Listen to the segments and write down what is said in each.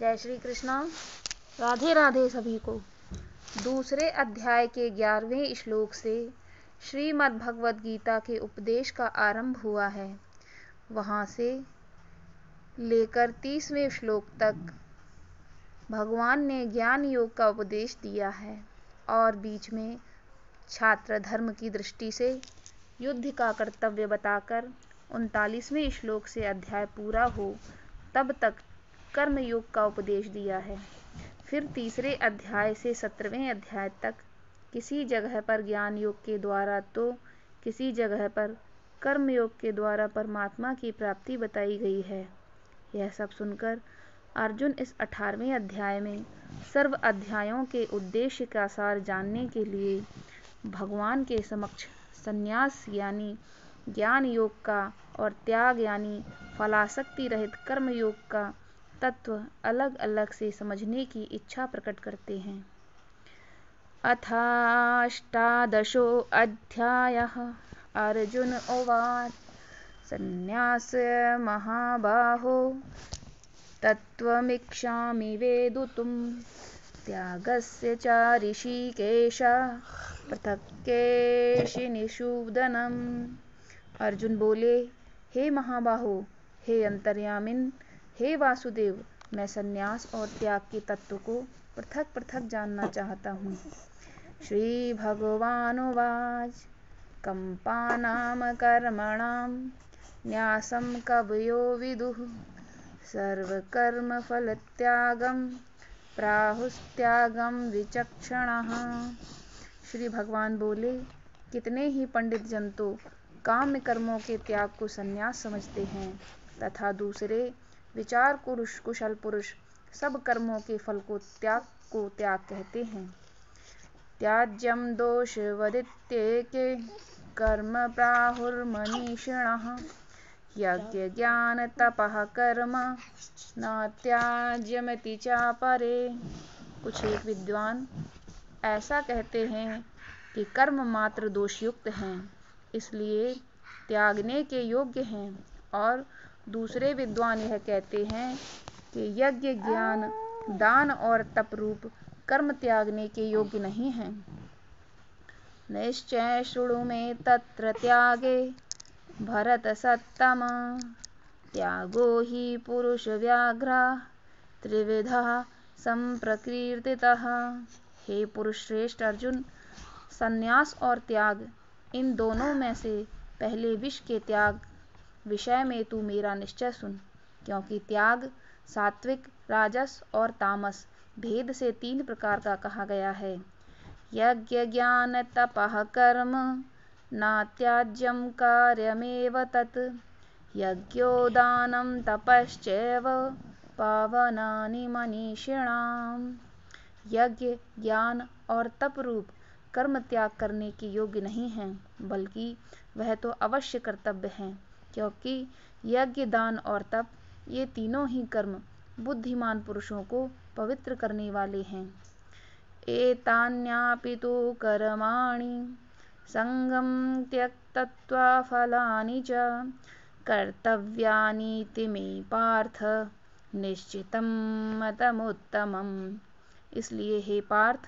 जय श्री कृष्णा। राधे राधे सभी को। दूसरे अध्याय के 11वें श्लोक से श्रीमद् भगवद गीता के उपदेश का आरंभ हुआ है। वहाँ से लेकर 30वें श्लोक तक भगवान ने ज्ञान योग का उपदेश दिया है और बीच में छात्र धर्म की दृष्टि से युद्ध का कर्तव्य बताकर 39वें श्लोक से अध्याय पूरा हो तब तक कर्म योग का उपदेश दिया है। फिर तीसरे अध्याय से 17वें अध्याय तक किसी जगह पर ज्ञान योग के द्वारा तो किसी जगह पर कर्म योग के द्वारा परमात्मा की प्राप्ति बताई गई है। यह सब सुनकर अर्जुन इस 18वें अध्याय में सर्व अध्यायों के उद्देश्य का सार जानने के लिए भगवान के समक्ष संन्यास यानी ज्ञान योग का और त्याग यानी फलासक्ति रहित कर्म योग का तत्व अलग अलग से समझने की इच्छा प्रकट करते हैं। अथाष्टादशो अध्यायः अर्जुन उवाच संन्यास महाबाहो तत्त्वमिच्छामि वेदितुं त्यागस्य च ऋषिकेश पृथक् केशिनिषूदनम्। अर्जुन बोले, हे महाबाहो, हे अंतर्यामिन, हे वासुदेव, मैं संन्यास और त्याग के तत्व को पृथक पृथक जानना चाहता हूँ। श्री भगवानुवाच कंपानां कर्मणां न्यासं कवयो विदुः सर्वकर्मफलत्यागं प्राहुस्त्यागं विचक्षणः। श्री भगवान बोले, कितने ही पंडित जन तो काम्य कर्मों के त्याग को संन्यास समझते हैं तथा दूसरे विचार कुशल पुरुष सब कर्मों के फल को त्याग कहते हैं। त्याज्यम दोष वदित्येके कर्म प्राहुर्मनीषिणः यज्ञ ज्ञान तपः कर्म न त्याज्यमिति चापरे। कुछ एक विद्वान ऐसा कहते हैं कि कर्म मात्र दोषयुक्त हैं, इसलिए त्यागने के योग्य हैं, और दूसरे विद्वान यह कहते हैं कि यज्ञ ज्ञान दान और तप रूप कर्म त्यागने के योग्य नहीं हैं। निश्चय शृणु मे तत्र त्यागे भरत सत्तम त्यागो हि पुरुष व्याघ्र त्रिविधः संप्रकीर्तितः। हे पुरुष श्रेष्ठ अर्जुन, संन्यास और त्याग इन दोनों में से पहले विष के त्याग विषय में तू मेरा निश्चय सुन, क्योंकि त्याग सात्विक, राजस और तामस भेद से 3 प्रकार का कहा गया है। यज्ञ ज्ञान तपः कर्म न त्याज्यं कार्यमेव तत् यज्ञो दानं तपश्चैव पावनानि मनीषिणाम्। यज्ञ ज्ञान और तप रूप कर्म त्याग करने के योग्य नहीं हैं, बल्कि वह तो अवश्य कर्तव्य हैं, क्योंकि यज्ञ दान और तप ये तीनों ही कर्म बुद्धिमान पुरुषों को पवित्र करने वाले हैं। एतान्यापि तु कर्माणि संगं त्यक्त्वा फलानि च कर्तव्यानीति मे पार्थ निश्चितं मतमुत्तमम्। इसलिए हे पार्थ,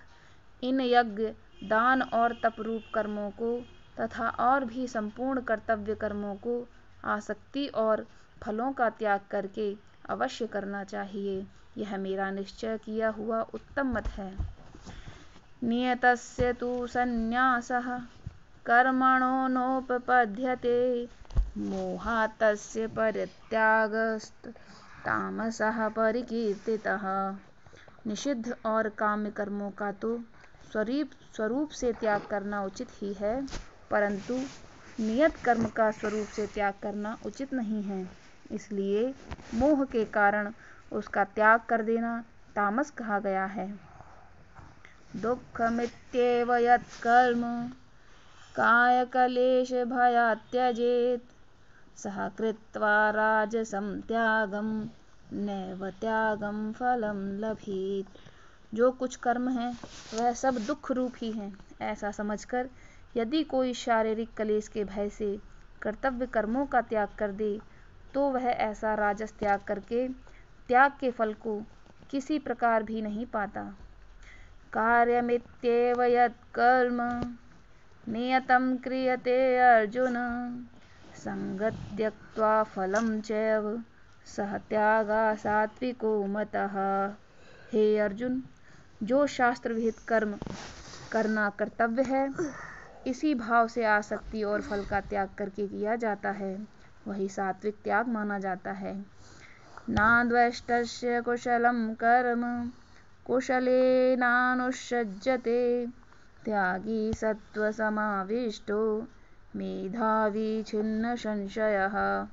इन यज्ञ दान और तप रूप कर्मों को तथा और भी संपूर्ण कर्तव्य कर्मों को आसक्ति और फलों का त्याग करके अवश्य करना चाहिए। यह मेरा निश्चय किया हुआ उत्तम मत है। नियतस्य तु संन्यासः कर्मणो नोपपद्यते मोहात् तस्य परित्यागस्तामसः परिकीर्तितः। निषिद्ध और काम्य कर्मों का तो स्वरूप से त्याग करना उचित ही है, परंतु नियत कर्म का स्वरूप से त्याग करना उचित नहीं है, इसलिए मोह के कारण उसका त्याग कर देना तामस कहा गया है। दुःखमित्येव यत्कर्म कायक्लेश भयात् त्यजेत् सः कृत्वा राजसं त्यागं नैव त्यागं फलं लभेत्। जो कुछ कर्म है वह सब दुख रूप ही है, ऐसा समझकर यदि कोई शारीरिक क्लेश के भय से कर्तव्य कर्मों का त्याग कर दे तो वह ऐसा राजस त्याग करके त्याग के फल को किसी प्रकार भी नहीं पाता। कार्यमित्येव यत्कर्म नियतं क्रियते अर्जुन, संगं त्यक्त्वा फलं चैव सः त्यागः सात्विको मतः। हे अर्जुन, जो शास्त्र विहित कर्म करना कर्तव्य है, इसी भाव से आसक्ति और फल का त्याग करके किया जाता है, वही सात्विक त्याग माना जाता है। नाद्वेष्टस्य कुशलं कर्म कुशलेनानुसज्जते, त्यागी सत्त्वसमाविष्टो मेधावी छिन्न संशयः।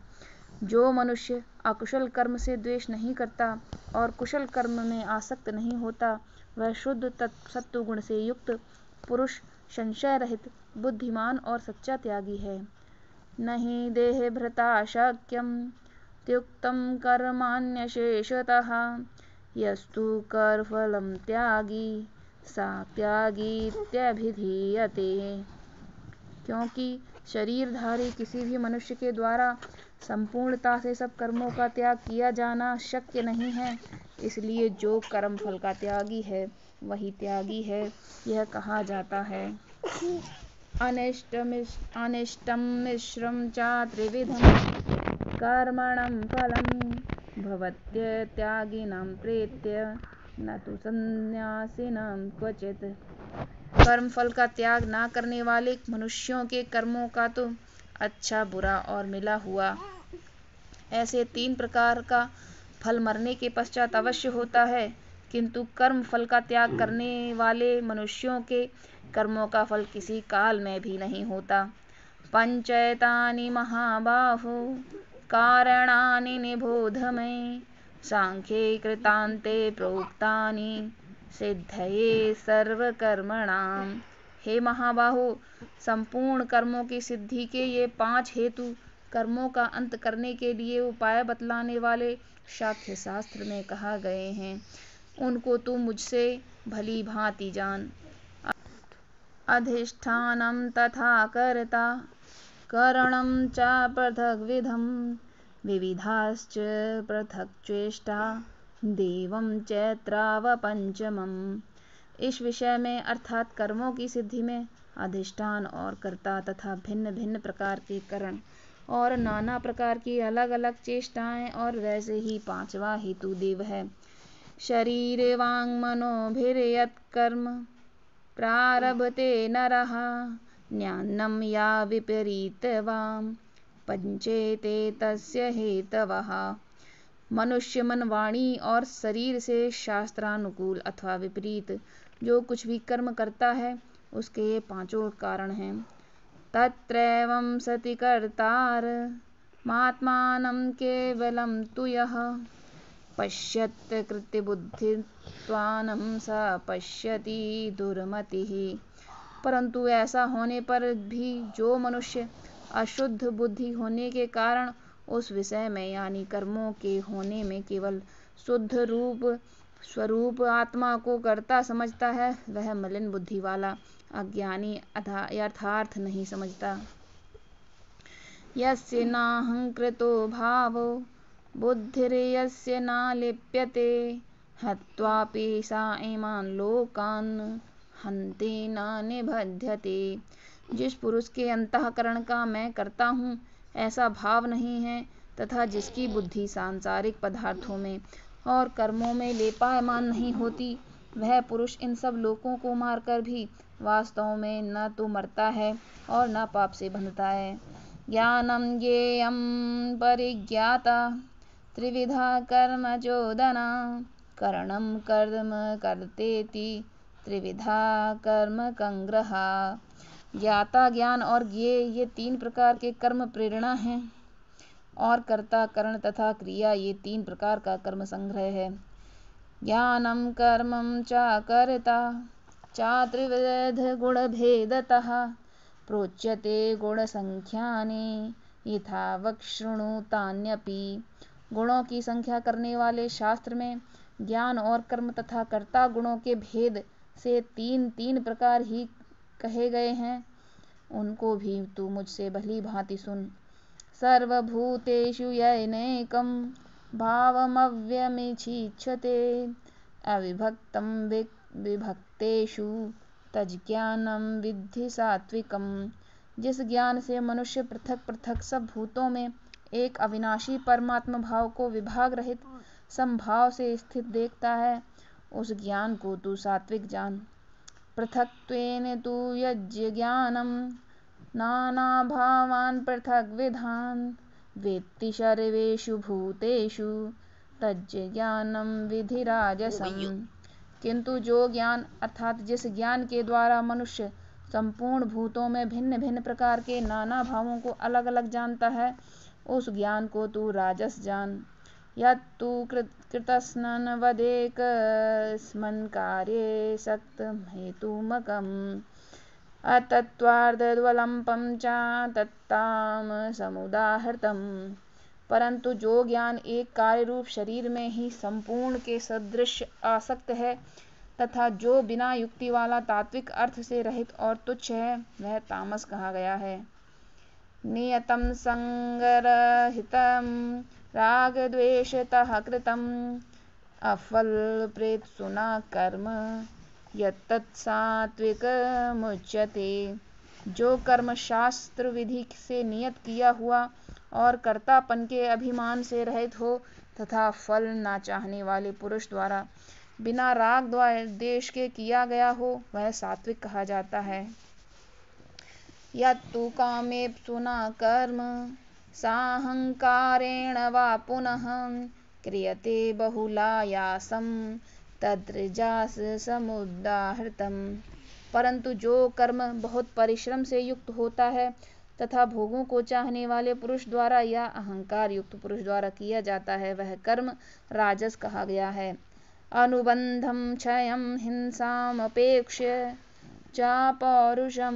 जो मनुष्य अकुशल कर्म से द्वेष नहीं करता और कुशल कर्म में आसक्त नहीं होता, वह शुद्ध सत्वगुण से युक्त पुरुष, संशय रहित, बुद्धिमान और सच्चा त्यागी है। नहि देहभृता शक्यं त्युक्तं कर्माण्यशेषतः, यस्तु कर्मफलं त्यागी सा त्यागीत्यभिधीयते। क्योंकि शरीरधारी किसी भी मनुष्य के द्वारा संपूर्णता से सब कर्मों का त्याग किया जाना शक्य नहीं है, इसलिए जो कर्म फल का त्यागी है वही त्यागी है, यह कहा जाता है। अनिष्टं मिश्रं च त्रिविधं कर्मणं फलं भवत्यत्यागिनां प्रेत्य न तु सन्न्यासिनां क्वचित्। कर्म फल का त्याग ना करने वाले मनुष्यों के कर्मों का तो अच्छा, बुरा और मिला हुआ ऐसे 3 प्रकार का फल मरने के पश्चात अवश्य होता है, किंतु कर्म फल का त्याग करने वाले मनुष्यों के कर्मों का फल किसी काल में भी नहीं होता। पंचैतानि महाबाहो कारणानि निबोध मे, सांख्ये कृतान्ते प्रोक्तानि सिद्धये सर्वकर्मणाम्। हे महाबाहो, संपूर्ण कर्मों की सिद्धि के ये 5 हेतु कर्मों का अंत करने के लिए उपाय बतलाने वाले शाख्य शास्त्र में कहा गए हैं, उनको तू मुझसे भली भांति जान। अधिष्ठानं तथा कर्ता करणं च पृथग्विधं, विविधाश्च पृथक् चेष्टा देवं चैत्रावपञ्चमम्। इस विषय में अर्थात कर्मों की सिद्धि में अधिष्ठान और कर्ता तथा भिन्न भिन्न प्रकार के करण और नाना प्रकार की अलग अलग चेष्टाएं और वैसे ही 5वां हेतु देव है। शरीर वांग मनोभिर्यत्कर्म प्रारभते नरः, न्यान्नं या विपरीतवाम पंचेते तस्य हेतवः। मनुष्य मन, वाणी और शरीर से शास्त्रानुकूल अथवा विपरीत जो कुछ भी कर्म करता है, उसके ये 5 कारण हैं। तत्रैवं सति कर्तारमात्मानं केवलं तु यः, पश्यत् कृत्यबुद्धित्वानं स पश्यति दुर्मतिः। परंतु ऐसा होने पर भी जो मनुष्य अशुद्ध बुद्धि होने के कारण उस विषय में यानी कर्मों के होने में केवल शुद्ध रूप स्वरूप आत्मा को कर्ता समझता है, वह मलिन बुद्धि वाला अज्ञानी यथार्थ नहीं समझता। यस्य नाहंकृतो भावो बुद्धिर्यस्य न लिप्यते, हत्वापि स इमान् लोकान् हन्ति न निबध्यते। जिस पुरुष के अंतःकरण का मैं करता हूँ ऐसा भाव नहीं है तथा जिसकी बुद्धि सांसारिक पदार्थों में और कर्मों में लेपायमान नहीं होती, वह पुरुष इन सब लोकों को मारकर भी वास्तव में न तो मरता है और न पाप से बंधता है। ज्ञानं ज्ञेयं परिज्ञाता त्रिविधा कर्म चोदना, करणं कर्म कर्तेति त्रिविधा कर्म कंग्रहा। ज्ञाता, ज्ञान और ज्ञेय ये 3 प्रकार के कर्म प्रेरणा हैं और कर्ता, करण तथा क्रिया ये 3 प्रकार का कर्म संग्रह है। ज्ञानं कर्मं च कर्ता च त्रिविध गुणभेदतः, प्रोच्यते गुणसंख्यानि यथा वक्शृणुतान्यपि। गुणों की संख्या करने वाले शास्त्र में ज्ञान और कर्म तथा कर्ता गुणों के भेद से 3 प्रकार ही कहे गए हैं, उनको भी तू मुझसे भली भांति सुन। सर्वभूतेषु येनैकं भावमव्ययमिच्छिद्यते, अविभक्तं विभक्तेषु तज्ज्ञानं विद्धि सात्विकम्। जिस ज्ञान से मनुष्य पृथक पृथक सब भूतों में एक अविनाशी परमात्मा भाव को विभाग रहित समभाव से स्थित देखता है, उस ज्ञान को तू सात्विक जान। पृथक्त्वेन तु यज्ज्ञानं नानाभावान् पृथग्विधान् वेत्ति सर्वेषु भूतेषु तज्ज्ञानं विधि राजसम्। किंतु जो ज्ञान अर्थात जिस ज्ञान के द्वारा मनुष्य संपूर्ण भूतों में भिन्न भिन्न प्रकार के नाना भावों को अलग अलग जानता है, उस ज्ञान को तू राजस जान। यत्तु कृतस्नन् वदेकस्मिन् कार्ये सक्तं हेतुमकम् अतत्त्वार्थद्वलम्पं च तत्तामसमुदाहृतम्। परंतु जो ज्ञान एक कार्य रूप शरीर में ही संपूर्ण के सदृश आसक्त है तथा जो बिना युक्ति वाला तात्विक अर्थ से रहित और तुच्छ है, वह तामस कहा गया है। नियतं संगरहितं राग द्वेषतः कृतं अफलप्रेप्सुना कर्म यत्तत् सात्विकमुच्यते। जो कर्म शास्त्र विधि से नियत किया हुआ और कर्तापन के अभिमान से रहित हो तथा फल ना चाहने वाले पुरुष द्वारा बिना राग द्वेष के किया गया हो, वह सात्विक कहा जाता है। यत्तु कामेप्सुना कर्म साहंकारेण वा पुनः क्रियते बहुलायासं तद्रजसमुदाहृतम्। परंतु जो कर्म बहुत परिश्रम से युक्त होता है तथा भोगों को चाहने वाले पुरुष द्वारा या अहंकार युक्त पुरुष द्वारा किया जाता है, वह कर्म राजस कहा गया है। अनुबंधं क्षयं हिंसामपेक्ष्य च पौरुषं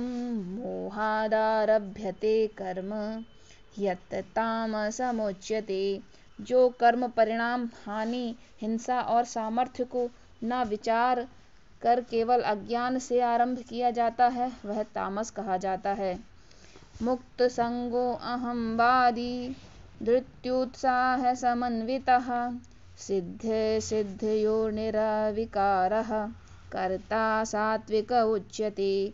मोहादारभ्यते कर्म यत् तामसमुच्यते। जो कर्म परिणाम हानि हिंसा और सामर्थ्य को न विचार कर केवल अज्ञान से आरंभ किया जाता है, वह तामस कहा जाता है। मुक्त संगो अहंवादी धृत्युत्साह समन्वितः सिद्ध सिद्धयोर्निरविकारः कर्ता सात्विक उच्यते।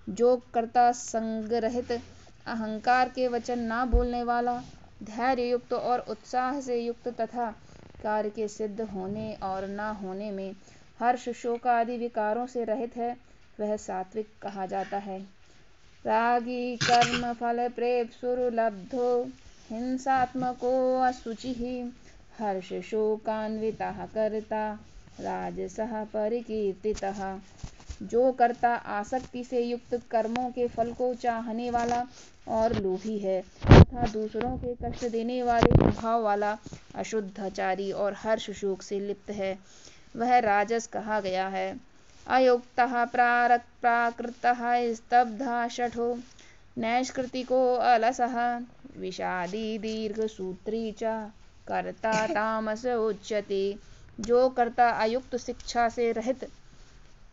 जो कर्ता संग रहित अहंकार के वचन ना बोलने वाला, धैर्य युक्त और उत्साह से युक्त तथा कार्य के सिद्ध होने और न होने में हर्ष शोक आदि विकारों से रहित है, वह सात्विक कहा जाता है। रागी कर्म फल प्रेप्सुर्लब्धो हिंसात्मको असुचिः हर्ष शोकान्वितः कर्ता राजसः परिकीर्तितः। जो कर्ता आसक्ति से युक्त कर्मों के फल को चाहने वाला और लोभी है तथा दूसरों के कष्ट देने वाले स्वभाव वाला अशुद्धाचारी और हर्ष शोक से लिप्त है, वह राजस कहा गया है। अयुक्तः प्राकृतः स्तब्धः शठो नैष्कृतिको अलसः विषादी दीर्घसूत्री च कर्ता तामस उच्यते। जो कर्ता अयुक्त शिक्षा से रहित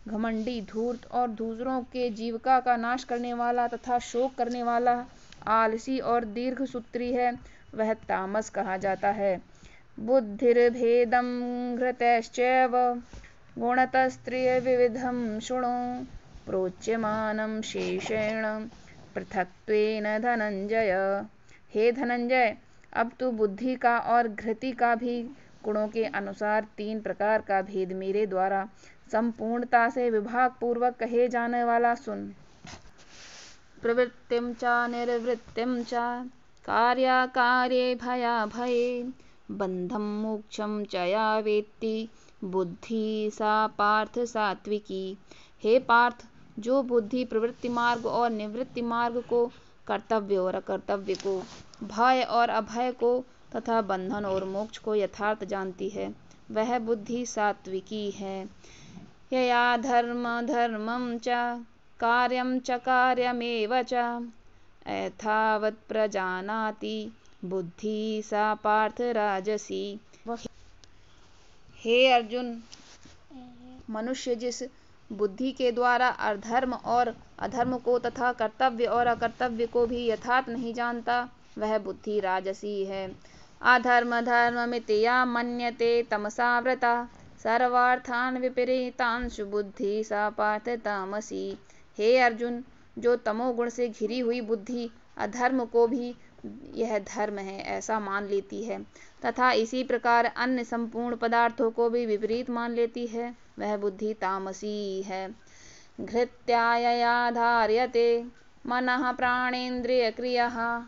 घमंडी धूर्त और दूसरों के जीविका का नाश करने वाला तथा शोक करने वाला आलसी और दीर्घसूत्री है, वह तामस कहा जाता है। बुद्धिर्भेदं घृतश्चैव गुणतस्त्रिय विविधं शृणु प्रोच्यमानं शेषेण पृथक्त्वेन धनंजय। हे धनंजय, अब तू बुद्धि का और घृति का भी गुणों के अनुसार 3 प्रकार का भेद मेरे द्वारा संपूर्णता से विभाग पूर्वक कहे जाने वाला सुन। प्रवृत्तिं च निर्वृत्तिं च कार्याकार्ये भयाभये बंधं मोक्षं च या वेत्ति बुद्धि सा पार्थ सात्विकी। हे पार्थ, जो बुद्धि प्रवृत्ति मार्ग और निवृत्ति मार्ग को, कर्तव्य और अकर्तव्य को, भय और अभय को तथा बंधन और मोक्ष को यथार्थ जानती है, वह बुद्धि सात्विकी है। यया धर्म धर्मं च कार्यं च कार्यमेव च यथावत् प्रजानाति बुद्धि सा पार्थ राजसी। हे अर्जुन, मनुष्य जिस बुद्धि के द्वारा अधर्म और अधर्म को तथा कर्तव्य और अकर्तव्य को भी यथार्थ नहीं जानता, वह बुद्धि राजसी है। अधर्म धर्ममिति या मन्यते तमसा वृता सर्वार्थान विपरीतांशु बुद्धि सा पार्थ तामसी। हे अर्जुन, जो तमोगुण से घिरी हुई बुद्धि अधर्म को भी यह धर्म है ऐसा मान लेती है तथा इसी प्रकार अन्य संपूर्ण पदार्थों को भी विपरीत मान लेती है, वह बुद्धि तामसी है। घृत्यायया धार्यते मनः प्राणेन्द्रियक्रियः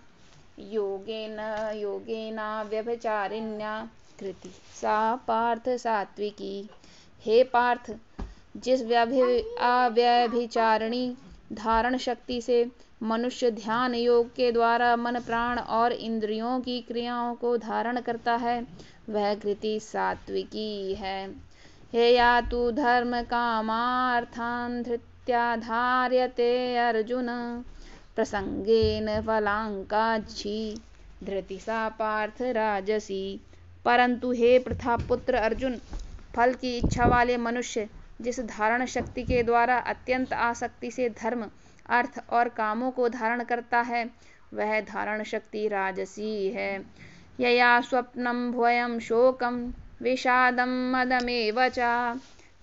योगेन योगेनाव्यभिचारिण्या कृति सा पार्थ सात्विकी। हे पार्थ, जिस अव्यभिचारिणी धारण शक्ति से मनुष्य ध्यान योग के द्वारा मन प्राण और इंद्रियों की क्रियाओं को धारण करता है, वह कृति सात्विकी है। हे या तु धर्म कामार्थान् धृत्या धार्यते अर्जुन प्रसंगेन फलांकाक्षी धृति सा पार्थ राजसी। परंतु हे प्रथापुत्र अर्जुन, फल की इच्छा वाले मनुष्य जिस धारण शक्ति के द्वारा अत्यंत आसक्ति से धर्म अर्थ और कामों को धारण करता है, वह धारण शक्ति राजसी है। यया स्वप्नम भयम शोकम विषादम मदमेव च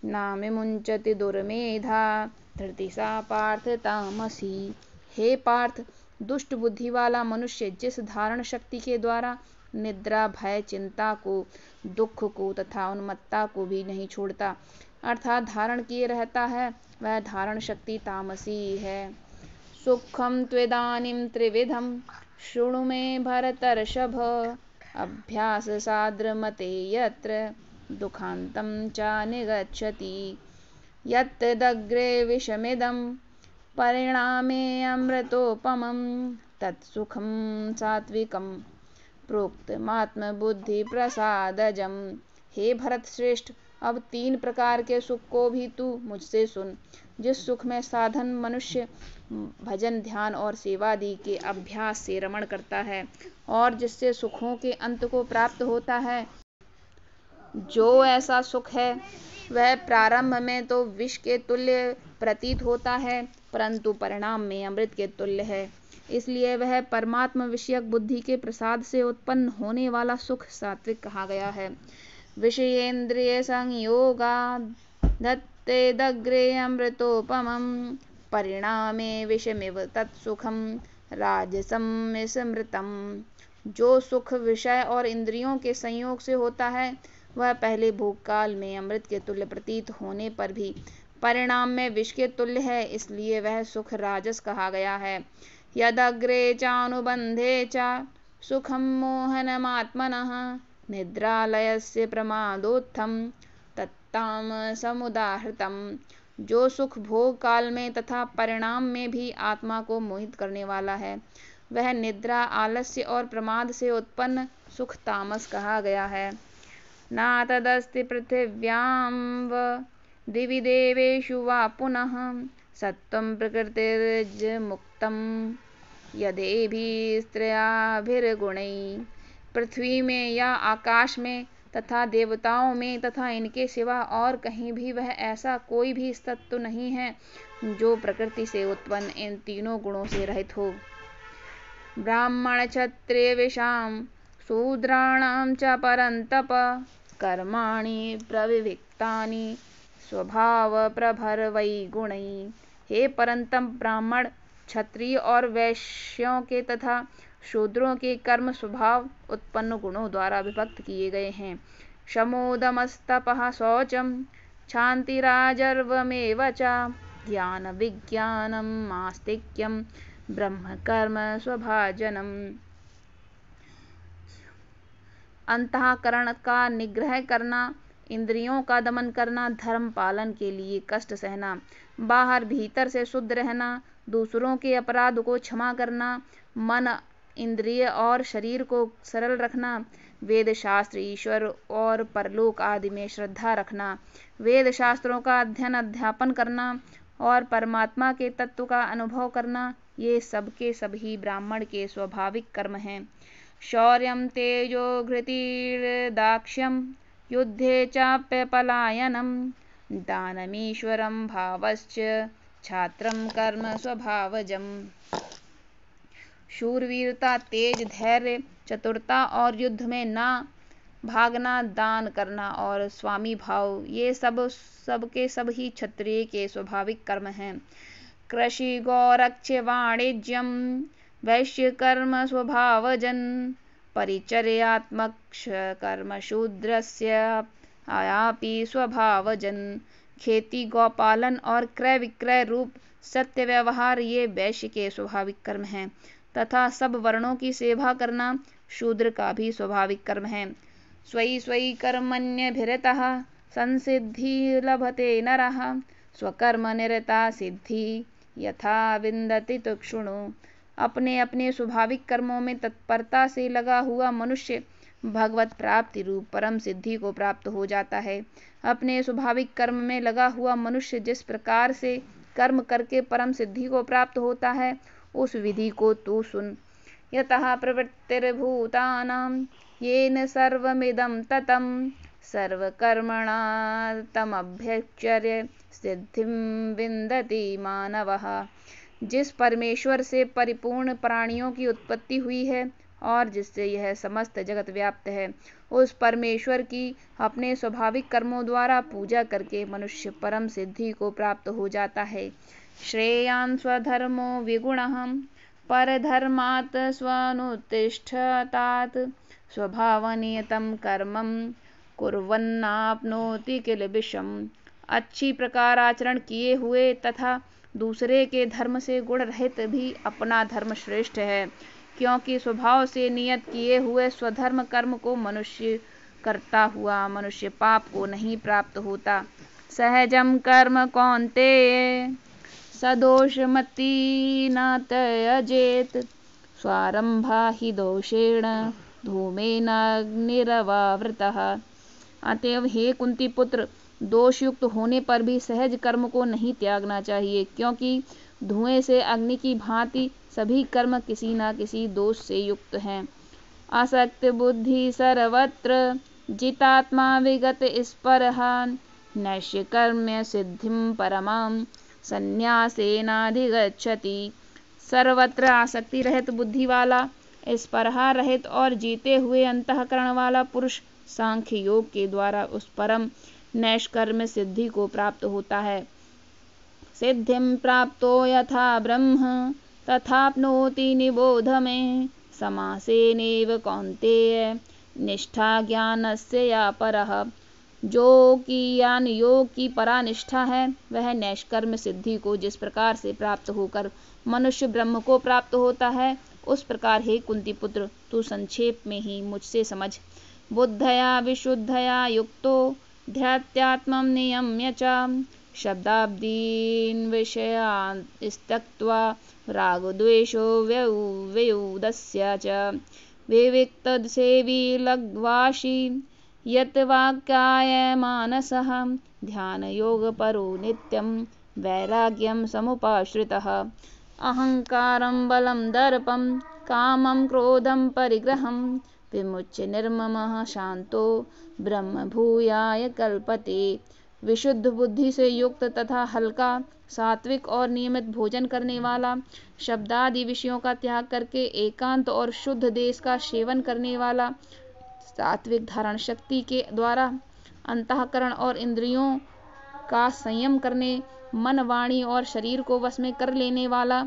नामिमुंचति दुर्मेधा धृति सा पार्थ तामसी। हे पार्थ, दुष्ट बुद्धि वाला मनुष्य जिस धारण शक्ति के द्वारा निद्रा भय चिंता को दुख को तथा उन्मत्ता को भी नहीं छोड़ता अर्थात धारण किए रहता है, वह धारण शक्ति तामसी है। सुखम त्वेदानीं त्रिविधम शृणु मे भरतर्षभ अभ्यास साद्रमते यत्र दुखांतं च निगच्छति यत्तदग्रे विषमिदं परिणामे अमृतोपमं तत्सुखं सात्विकं प्रोक्तमात्मबुद्धि प्रसादजम। हे भरत श्रेष्ठ, अब 3 प्रकार के सुख को भी तू मुझसे सुन। जिस सुख में साधन मनुष्य भजन ध्यान और सेवादि के अभ्यास से रमण करता है और जिससे सुखों के अंत को प्राप्त होता है, जो ऐसा सुख है वह प्रारंभ में तो विष के तुल्य प्रतीत होता है, परंतु परिणाम में अमृत के तुल्य है। इसलिए वह परमात्मा विषयक बुद्धि के प्रसाद से उत्पन्न होने वाला सुख सात्विक कहा गया है। विषयेन्द्रिय संयोगादत्तेदग्रे अमृतोपमं परिणामे विषमिव तत्सुखं राजसं स्मृतम्। जो सुख विषय और इंद्रियों के संयोग से होता है, वह पहले भोगकाल में अमृत के तुल्य प्रतीत होने पर भी परिणाम में विष के तुल्य है, इसलिए वह सुख राजस कहा गया है। यदग्रे चानुबंधे च सुखं मोहनमात्मनः निद्रालयस्य प्रमादोत्थं तत्तामसमुदाहृतम्। जो सुख भोग काल में तथा परिणाम में भी आत्मा को मोहित करने वाला है, वह निद्रा आलस्य और प्रमाद से उत्पन्न सुख तामस कहा गया है। ना तदस्ति पृथिव्यां व दिवि देवेषु वा पुनः सत्त्वं प्रकृतिर्मुक्तं यदेभिस्त्रयाभिर्गुणैः। पृथ्वी में या आकाश में तथा देवताओं में तथा इनके सिवा और कहीं भी वह ऐसा कोई भी तत्व नहीं है जो प्रकृति से उत्पन्न इन तीनों गुणों से रहित हो। ब्राह्मण क्षत्रिय विषाम शूद्राणां च परन्तप कर्माणि प्रविविक्तानि स्वभाव प्रभर वै गुणैः। हे परंतप, ब्राह्मण क्षत्रिय और वैश्यों के तथा शूद्रों के कर्म स्वभाव उत्पन्न गुणों द्वारा विभक्त किए गए हैं। शमोदमस्तपः शौचम क्षान्तिराजर्वमेव च ज्ञान विज्ञानम् आस्तिक्यं ब्रह्म कर्म स्वभाजनम्। अंतःकरण का निग्रह करना, इंद्रियों का दमन करना, धर्म पालन के लिए कष्ट सहना, बाहर भीतर से शुद्ध रहना, दूसरों के अपराध को क्षमा करना, मन इंद्रिय और शरीर को सरल रखना, वेद शास्त्र ईश्वर और परलोक आदि में श्रद्धा रखना, वेद शास्त्रों का अध्ययन अध्यापन करना और परमात्मा के तत्व का अनुभव करना, ये सब के सभी ब्राह्मण के स्वाभाविक कर्म हैं। शौर्यं तेजो धृतिर्दाक्ष्यं युद्धे चाप्यपलायनं दानमीश्वरं भावश्च क्षात्रं कर्म स्वभावजम्। शूरवीरता, तेज, धैर्य, चतुरता और युद्ध में ना भागना, दान करना और स्वामी भाव, ये सबके सब ही क्षत्रिय के स्वाभाविक कर्म हैं। कृषि, गौरक्ष्य, वाणिज्यम वैश्य कर्म स्वभावजन, परिचर्यात्मक कर्म शूद्रस्य आयापि स्वभावजन। खेती, गौपालन और क्रय विक्रय रूप सत्य व्यवहार ये वैश्य के स्वाभाविक कर्म हैं तथा सब वर्णों की सेवा करना शूद्र का भी स्वाभाविक कर्म है। स्वई स्वई कर्मण्यभिरतः संसिद्धि लभते नरः, स्वकर्म निरता सिद्धि यथा विन्दति तुक्षुणु। अपने अपने स्वाभाविक कर्मों में तत्परता से लगा हुआ मनुष्य भगवत प्राप्ति रूप परम सिद्धि को प्राप्त हो जाता है। अपने स्वाभाविक कर्म में लगा हुआ मनुष्य जिस प्रकार से कर्म करके परम सिद्धि को प्राप्त होता है, उस विधि को तू सुन। यतः प्रवृत्तिर्भूतानां येन सर्वमिदं ततं, सर्वकर्मणा तमभ्यच्य सिद्धिं विन्दति मानवः। जिस परमेश्वर से परिपूर्ण प्राणियों की उत्पत्ति हुई है और जिससे यह समस्त जगत व्याप्त है, उस परमेश्वर की अपने स्वाभाविक कर्मों द्वारा पूजा करके मनुष्य परम सिद्धि को प्राप्त हो जाता है। श्रेयान् स्वधर्मो विगुणः परधर्मात् स्वनुतिष्ठतात्, स्वभावनियतं कर्मं कुर्वन्नाप्नोति किल्बिषम्। अच्छी प्रकार आचरण किए हुए तथा दूसरे के धर्म से गुण रहित भी अपना धर्म श्रेष्ठ है, क्योंकि स्वभाव से नियत किए हुए स्वधर्म कर्म को मनुष्य करता हुआ मनुष्य पाप को नहीं प्राप्त होता। सहजम कर्म कौन्तेय सदोषमति न त्यजेत, स्वारंभा हि दोषेण धूमेन अग्निरवावृतः। अतएव हे कुंती पुत्र, दोषयुक्त होने पर भी सहज कर्म को नहीं त्यागना चाहिए, क्योंकि धुएं से अग्नि की भांति सभी कर्म किसी न किसी दोष से युक्त हैं। आसक्त बुद्धि सर्वत्र जितात्मा विगत स्परः, नैष्य कर्म्य सिद्धिं परमां संन्यासेनाधिगच्छति। सर्वत्र आसक्ति रहित बुद्धि वाला, स्पृहा रहित और जीते हुए अंतःकरण वाला पुरुष सांख्य योग के द्वारा उस परम नैष्कर्म्य सिद्धि को प्राप्त होता है। सिद्धिं प्राप्तो यथा ब्रह्म तथाप्नोति निबोध में, समासेनैव कौन्तेय निष्ठा ज्ञानस्य या परः। जो कि ज्ञान योग की परानिष्ठा है, वह नैष्कर्म्य सिद्धि को जिस प्रकार से प्राप्त होकर मनुष्य ब्रह्म को प्राप्त होता है, उस प्रकार हे कुंती पुत्र, तू संक्षेप में ही मुझसे समझ। बुद्धया विशुद्धया युक्तो ध्यात्यात्मं नियम्य च, शब्दाब्दीन् विषयान् त्यक्त्वा रागद्वेषो व्युदस्य च, विविक्तसेवी लग्वाशी यत् वाक्याय मानसः, ध्यानयोगपरो नित्यं वैराग्यं समुपाश्रितः। अहंकारं बलं दर्पं कामं क्रोधं परिग्रहं, विमुच्य निर्ममः शांतो ब्रह्म भूयाय कल्पते। विशुद्ध बुद्धि से युक्त तथा हल्का, सात्विक और नियमित भोजन करने वाला, शब्दादि विषयों का त्याग करके एकांत और शुद्ध देश का सेवन करने वाला, सात्विक धारण शक्ति के द्वारा अंतःकरण और इंद्रियों का संयम करने, मन, वाणी और शरीर को वश में कर लेने वाला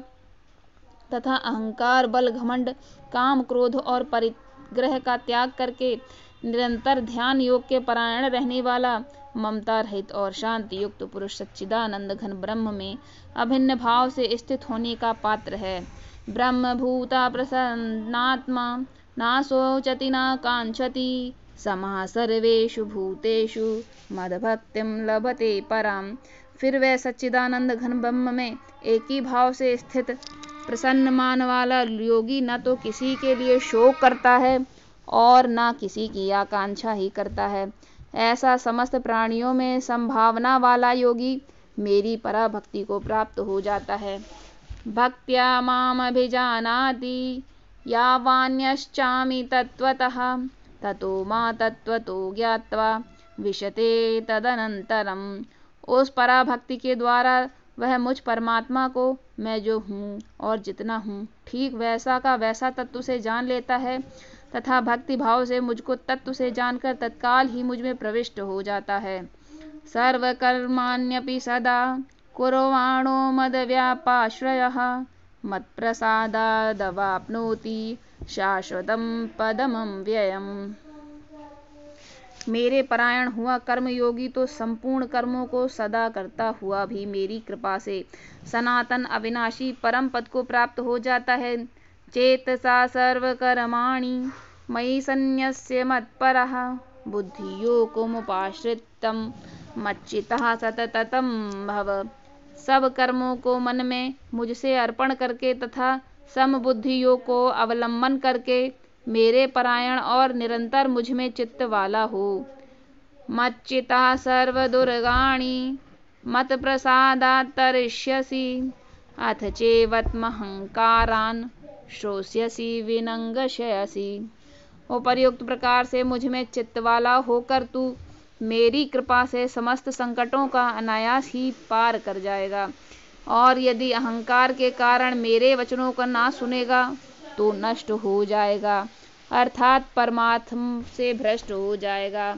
तथा अहंकार, बल, घमंड, काम, क्रोध और परिग्रह का त्याग करके निरंतर ध्यान योग के परायण रहने वाला, ममता रहित और शांति युक्त पुरुष सच्चिदानंद घन ब्रह्म में अभिन्न भाव से स्थित होने का पात्र है। ब्रह्म भूता प्रसन्नात्मा ना शोचति न कांक्षति, समः सर्वेषु भूतेषु मद्भक्तिं लभते पराम। फिर वह सच्चिदानंद घन ब्रह्म में एक ही भाव से स्थित प्रसन्न मान वाला योगी न तो किसी के लिए शोक करता है और न किसी की आकांक्षा ही करता है। ऐसा समस्त प्राणियों में संभावना वाला योगी मेरी पराभक्ति को प्राप्त हो जाता है। भक्त्या माम अभिजानाति यावान्यश्चामि तत्त्वतः, ततो मा तत्त्वतो ज्ञात्वा विशते तदनंतरम। उस पराभक्ति के द्वारा वह मुझ परमात्मा को मैं जो हूँ और जितना हूँ ठीक वैसा का वैसा तत्व से जान लेता है तथा भक्ति भाव से मुझको तत्व से जानकर तत्काल ही मुझ में प्रविष्ट हो जाता है। सर्वकर्माण्यपि सदा कुर्वाणो मद्व्यापाश्रयः मत्प्रसादादवाप्नोति शाश्वतं पदमव्ययम्। मेरे परायण हुआ कर्मयोगी तो संपूर्ण कर्मों को सदा करता हुआ भी मेरी कृपा से सनातन अविनाशी परम पद को प्राप्त हो जाता है। चेतसा सर्वकर्माणि मयि सन्न्यस्य मत्परः बुद्धियोगमुपाश्रितं मच्चित्तः सततं भव। सब कर्मों को मन में मुझसे अर्पण करके तथा समबुद्धि योग को अवलंबन करके मेरे परायण और निरंतर मुझ में चित्त वाला हो। मच्चिता सर्वदुर्गाणि मत प्रसादात् तरिष्यसि अथ चेवत्महंकारान् श्रोष्यसि विनङ्गष्यसि। उपर्युक्त प्रकार से मुझ में चित्त वाला होकर तू मेरी कृपा से समस्त संकटों का अनायास ही पार कर जाएगा, और यदि अहंकार के कारण मेरे वचनों का ना सुनेगा तो नष्ट हो जाएगा, अर्थात परमात्म से भ्रष्ट हो जाएगा।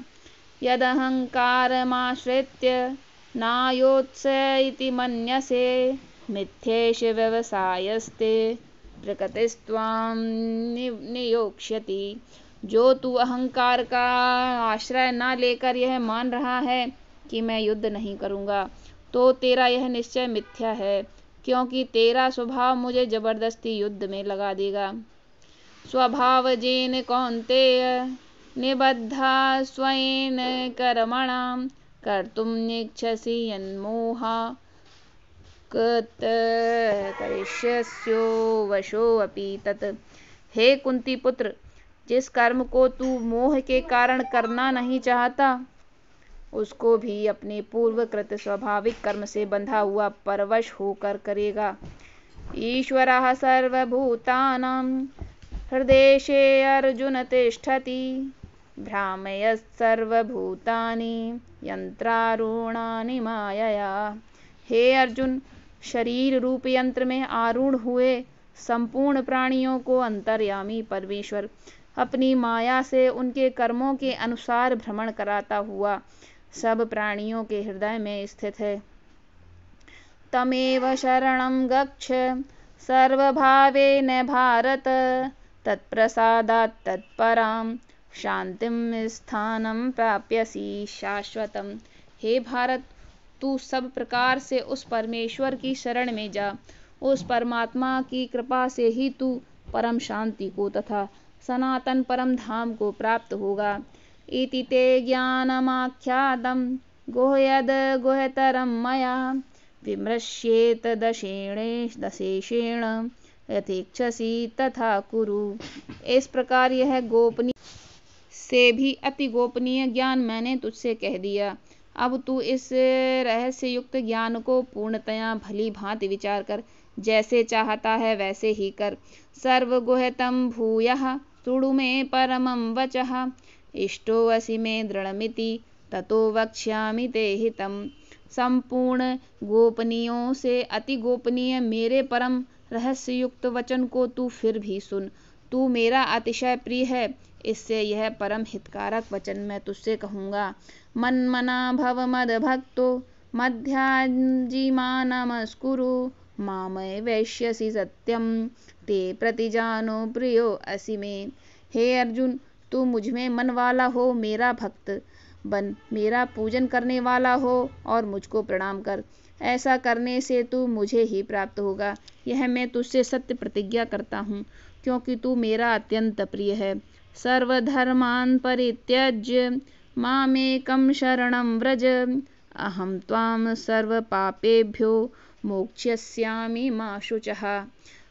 यद अहंकारमाश्रित्य नायोत्स्य इति मन्यसे मिथ्येष व्यवसायस्ते प्रकृतिस्त्वां नियोक्ष्यति। जो तू अहंकार का आश्रय न लेकर यह मान रहा है कि मैं युद्ध नहीं करूंगा, तो तेरा यह निश्चय मिथ्या है, क्योंकि तेरा स्वभाव मुझे जबरदस्ती युद्ध में लगा देगा। स्वभावजेन कौन्तेय निबद्धा स्वयेन कर्मणां कर्तुं निच्छसि यन्मोहात् करिष्यस्यो वशोऽपि तत्। हे कुंती पुत्र, जिस कर्म को तू मोह के कारण करना नहीं चाहता, उसको भी अपने पूर्वकृत स्वाभाविक कर्म से बंधा हुआ परवश होकर करेगा। ईश्वरः सर्वभूतानां हृदेशे अर्जुन तिष्ठति भ्रामयत् सर्वभूतानि यंत्रारूणानि मायया। हे अर्जुन, शरीर रूप यंत्र में आरूढ़ हुए संपूर्ण प्राणियों को अंतर्यामी परमेश्वर अपनी माया से उनके कर्मों के अनुसार भ्रमण कराता हुआ सब प्राणियों के हृदय में स्थित है। तमेव शरणं गच्छ सर्वभावेन भारत तत्प्रसादात् तत्परां शांतिं स्थानं प्राप्यसि शाश्वतम्। हे भारत, तू सब प्रकार से उस परमेश्वर की शरण में जा। उस परमात्मा की कृपा से ही तू परम शांति को तथा सनातन परम धाम को प्राप्त होगा। इति ते ज्ञानमाख्यातं गुह्यद् गुह्यतरं मया विमृश्येत दशेषेण यथेच्छसि तथा कुरु। इस प्रकार यह गोपनीय से भी अति गोपनीय ज्ञान मैंने तुझसे कह दिया। अब तू इस रहस्य युक्त ज्ञान को पूर्णतया भली भांति विचार कर, जैसे चाहता है वैसे ही कर। सर्वगुह्यतं भूयः शृणु मे परमं वचः इष्टोऽसि मे दृढ़मिति ततो वक्ष्यामि ते हितम्। संपूर्ण गोपनीयों से अति गोपनीय मेरे परम रहस्य युक्त वचन को तू फिर भी सुन। तू मेरा अतिशय प्रिय है, इससे यह परम हितकारक वचन मैं तुझसे कहूँगा। मन्मना भव मद्भक्तो मध्याजी मां नमस्कुरु मामय वैश्यसि सत्यम ते प्रतिजानो प्रियो असि मे। हे अर्जुन, तू मुझ में मन वाला हो, मेरा भक्त बन, मेरा पूजन करने वाला हो और मुझको प्रणाम कर। ऐसा करने से तू मुझे ही प्राप्त होगा, यह मैं तुझसे सत्य प्रतिज्ञा करता हूँ, क्योंकि तू मेरा अत्यंत प्रिय है। सर्वधर्मान् परित्यज्य मामेकं शरणं व्रज अहं त्वां सर्वपापेभ्यो मोक्ष्यस्यामि मा शुचः।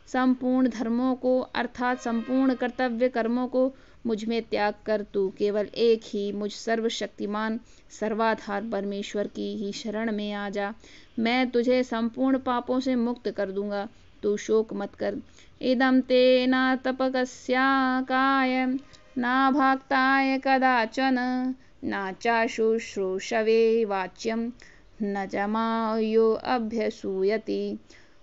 संपूर्ण धर्मों को अर्थात संपूर्ण कर्तव्य कर्मों को मुझ में त्याग कर तू केवल एक ही मुझ सर्वशक्तिमान सर्वाधार परमेश्वर की ही शरण में आ जा। मैं तुझे संपूर्ण पापों से मुक्त कर दूंगा, तू शोक मत कर। इदं ते न तपकस्याकाय न भक्ताय कदाचन न चाशुश्रूषवे वाच्यम न च मायो अभ्यसूयति।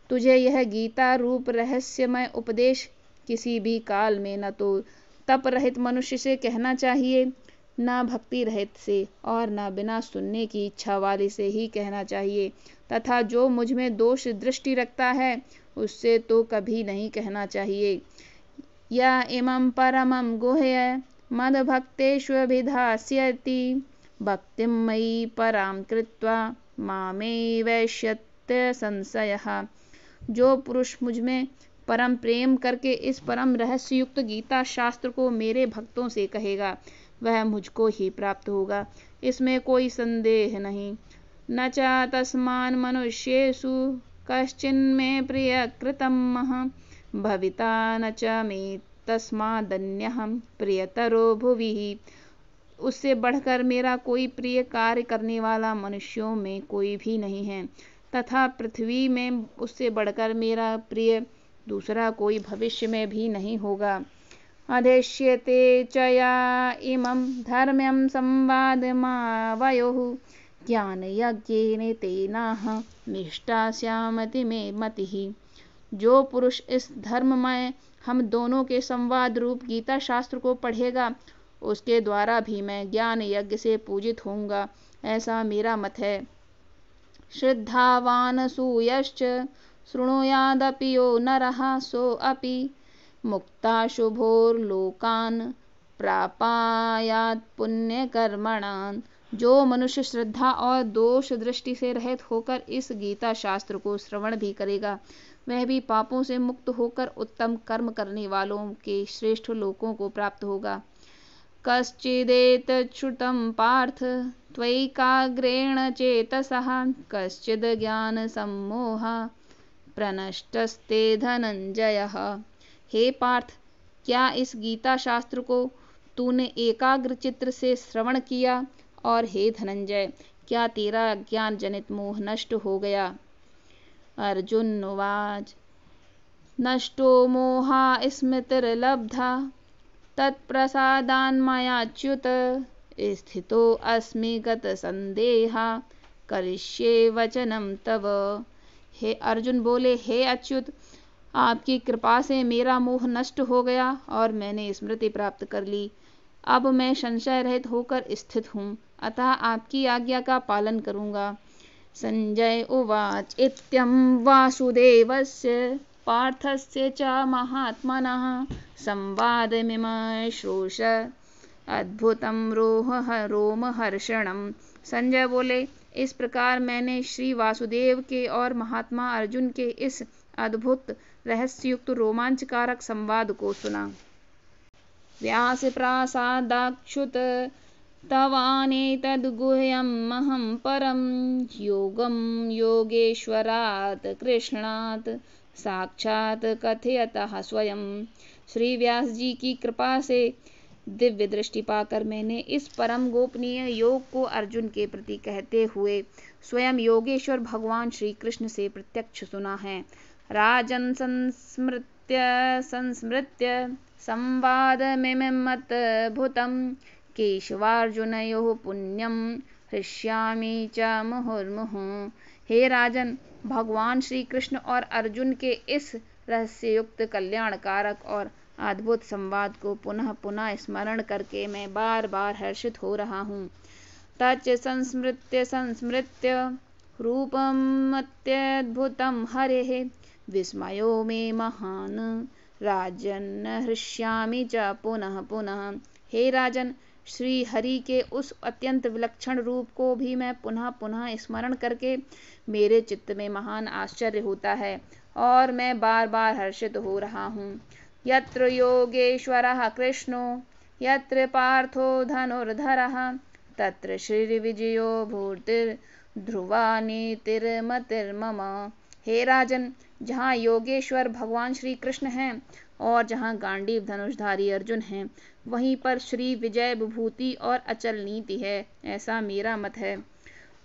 तुझे यह गीता रूप रहस्यमय उपदेश किसी भी काल में न तो तप रहित मनुष्य से कहना चाहिए, न भक्ति रहित से और न बिना सुनने की इच्छा वाले से ही कहना चाहिए, तथा जो मुझ में दोष दृष्टि रखता है उससे तो कभी नहीं कहना चाहिए। या इमं परमं गुह्य मद्भक्तेष्वभिधास्यति भक्तिं मयि परां कृत्वा मामे वैश्यत्य संशयः। जो पुरुष मुझ में परम प्रेम करके इस परम रहस्य युक्त गीता शास्त्र को मेरे भक्तों से कहेगा वह मुझको ही प्राप्त होगा, इसमें कोई संदेह नहीं। न च तस्मान् मनुष्येषु कश्चिन्मे प्रियकृतमः भविता न च मे तस्मादन्यः प्रियतरो भुवि। उससे बढ़कर मेरा कोई प्रिय कार्य करने वाला मनुष्यों में कोई भी नहीं है, तथा पृथ्वी में उससे बढ़कर मेरा प्रिय दूसरा कोई भविष्य में भी नहीं होगा। अधेष्यते च या इमं धर्म्यं संवादमावयोः ज्ञानयज्ञेन तेनाह निष्ठास्यामति मे मतिः। जो पुरुष इस धर्ममय हम दोनों के संवाद रूप गीता शास्त्र को पढ़ेगा उसके द्वारा भी मैं ज्ञान यज्ञ से पूजित होऊंगा, ऐसा मेरा मत है। श्रद्धावान सूयश्च शृणुयादपि यो नरः सोऽपि मुक्ताशुभोर्लोकान् प्रापायात् पुण्यकर्मणान्। जो मनुष्य श्रद्धा और दोष दृष्टि से रहित होकर इस गीता शास्त्र को श्रवण भी करेगा वह भी पापों से मुक्त होकर उत्तम कर्म करने वालों के श्रेष्ठ लोकों को प्राप्त होगा। कश्चिदेतच्छ्रुतं पार्थ त्वयैकाग्रेण चेतसः कश्चिद् ज्ञानसम्मोहः प्रनष्टस्ते धनंजयः। हे पार्थ, क्या इस गीता शास्त्र को तूने एकाग्र चित्र से श्रवण किया, और हे धनंजय, क्या तेरा अज्ञान जनित मोह नष्ट हो गया। अर्जुन उवाच नष्टो मोहा स्मृतिर्लब्धा तत्प्रसादान्मयाच्युत स्थितो अस्मि गतसंदेहा करिष्ये वचनं तव। हे अर्जुन बोले, हे अच्युत, आपकी कृपा से मेरा मोह नष्ट हो गया और मैंने स्मृति प्राप्त कर ली। अब मैं संशय रहित होकर स्थित हूँ, अतः आपकी आज्ञा का पालन करूँगा। संजय उवाच इत्यं वासुदेवस्य पार्थस्य च महात्मनः संवादमिमं श्रोष्य अद्भुतं रोमहर्षणं। संजय बोले, इस प्रकार मैंने श्री वासुदेव के और महात्मा अर्जुन के इस अद्भुत रहस्ययुक्त रोमांचकारक संवाद को सुना। व्यास प्रासादाच्युत तवानेतद्गुह्यमहं परं योगं योगेश्वरात् कृष्णात् साक्षात् कथयतः स्वयं। श्री व्यास जी की कृपा से दिव्य दृष्टि पाकर मैंने इस परम गोपनीय योग को अर्जुन के प्रति कहते हुए स्वयं योगेश्वर भगवान श्री कृष्ण से प्रत्यक्ष सुना है। राजन् संस्मृत्य संवादमिममद्भुतं केशवार्जुनयोः पुण्यं हृष्यामि च मुहुर्मुहुः। हे राजन, भगवान श्री कृष्ण और अर्जुन के इस रहस्ययुक्त कल्याणकारक और अद्भुत संवाद को पुनः पुनः स्मरण करके मैं बार बार हर्षित हो रहा हूँ। तच्च संस्मृत्य रूपमत्यद्भुतं हरेः विस्मयो मे महान् राजन् हृष्यामि च पुनः पुनः। हे राजन, श्री हरि के उस अत्यंत विलक्षण रूप को भी मैं पुनः पुनः स्मरण करके मेरे चित्त में महान आश्चर्य होता है और मैं बार बार हर्षित हो रहा हूँ। यत्र योगेश्वरः कृष्णो यत्र पार्थो धनुर्धरः तत्र श्रीर्विजयो भूतिर्ध्रुवा नीतिर्मतिर्मम। हे राजन, जहाँ योगेश्वर भगवान श्री कृष्ण हैं और जहाँ गांडीव धनुषधारी अर्जुन हैं वहीं पर श्री विजय विभूति और अचल नीति है, ऐसा मेरा मत है।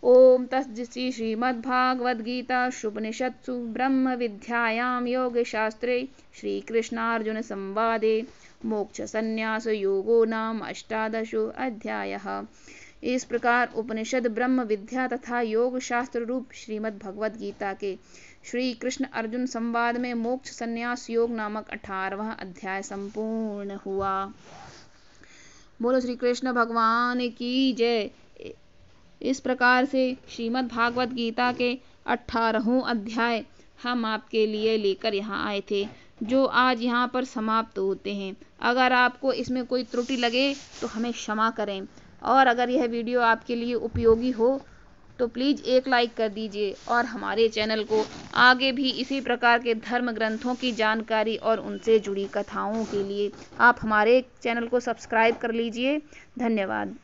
ओम तत्सदिति श्रीमद्भागवद्गीता उपनिषत्सु ब्रह्म विद्यायां योगशास्त्रे श्रीकृष्णार्जुन संवादे मोक्ष संन्यास योगो नाम 18 अध्यायः। इस प्रकार उपनिषद, ब्रह्म विद्या तथा योग शास्त्र रूप श्रीमद् भगवद गीता के श्री कृष्ण अर्जुन संवाद में मोक्ष संन्यास योग नामक 18वां अध्याय संपूर्ण हुआ। बोलो श्री कृष्ण भगवान की जय। इस प्रकार से श्रीमद् भागवत गीता के 18वां अध्याय हम आपके लिए लेकर यहाँ आए थे, जो आज यहाँ पर समाप्त होते हैं। अगर आपको इसमें कोई त्रुटि लगे तो हमें क्षमा करें, और अगर यह वीडियो आपके लिए उपयोगी हो तो प्लीज़ एक लाइक कर दीजिए, और हमारे चैनल को आगे भी इसी प्रकार के धर्म ग्रंथों की जानकारी और उनसे जुड़ी कथाओं के लिए आप हमारे चैनल को सब्सक्राइब कर लीजिए। धन्यवाद।